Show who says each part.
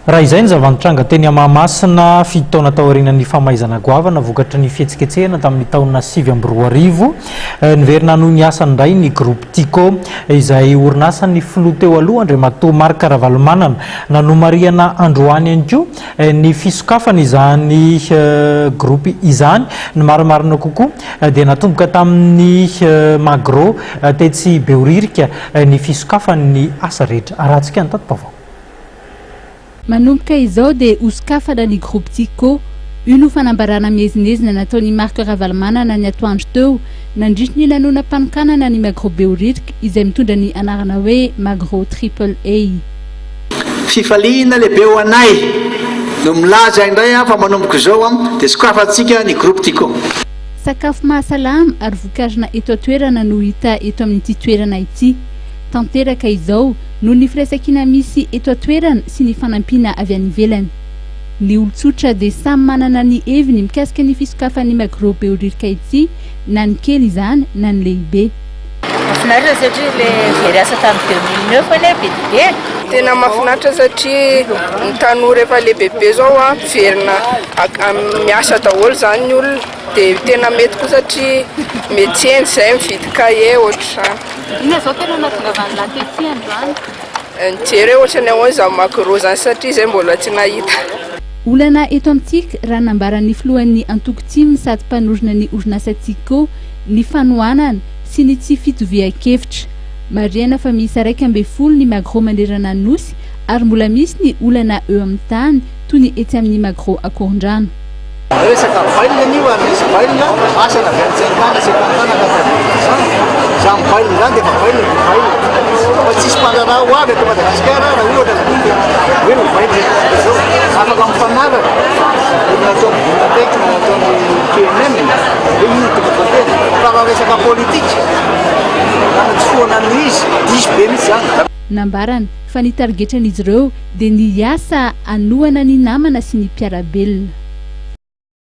Speaker 1: raha izay ny zavanitranga teny Mahamasina fitaona taorian'ny famaizana goavana vokatra ny fihetsiketsehana tamin'ny taona 2024 niverina no ny asany indray ny groupe Tico izay orinasan'ny filoha teo aloha Andriamatoa Marc Ravalomanana nanomariana androany ihany koa ny fisokafana izany groupe izany ny marimarina kokoa dia natomboka tamin'ny Magro tetsy Beoririka ny fisokafan'ny asa rehetra arahantsika ny tato-pavao.
Speaker 2: Manomboka izao dia osokafana ny groupe Tico io no fanambarana mihezinezina nataon'ny Marc Ravalomanana ny atoandro teo nandritra ny lanonam-panokanana ny Magro Beoririka izay mitondra ny anarana hoe Magro AAA.
Speaker 3: Fifaliana lehibe ho anay no milaza indray fa manomboka izao dia sokafantsika ny groupe Tico.
Speaker 2: Sakafo mahasalama ary vokarina eto an-toerana no hita eto amin'ity toerana ity. Tanteraka izao no ny firesakina misy eto an-toerana sy ny fanampiana avy any ivelany. Ny olon-tsotra dia samy manana ny heviny mikasika ny fisokafan'ny Magro Beoririka ity na ny kely izany na ny lehibe.
Speaker 4: Mahafinaritra satria ilay very asa tamin'ny 2009 ilay bebe.
Speaker 5: Tena mahafinaritra satria ny tanora efa lehibe zao verina miasa daholo zany ny olona dia tena mety koa satria metseny izay mividy kahe ohatr'izany.
Speaker 2: Ina zao tena nahatongavan'ny lahatetsy androany.
Speaker 5: Nijery ohatra ny ahoana za Magro zany satria izay mbola tsy nahita.
Speaker 2: Olana eto amintsika raha nambaran'ny filohan'ny antoko timy sady mpanorona ny orinasa Tico ny fanohanana sy ny tsy fitovian-kevitra. Marihana fa miisa 1.2 ny Magro manerana ny nosy ary mbola misy ny olana eo amin'ny tany toy ny etsy amin'ny Magro Akorondrano.
Speaker 3: Resaka bailina io misy bailina asana avy an-tsaintana sy tantana za mibailina zany dia efa bailina fa tsisy mpanarah ho avy eto Madagasikara raha ohatra hoe mibailina zao afaka mifanaraka nataony biblioteka nataony KNM hoe ino tokobatena fa raha resaka politika nanatsofoana izy diso be mihitsy zany.
Speaker 2: Nambarana fa ny targetran'izy ireo dia ny asa anohana ny namana sy ny mpiarabelona.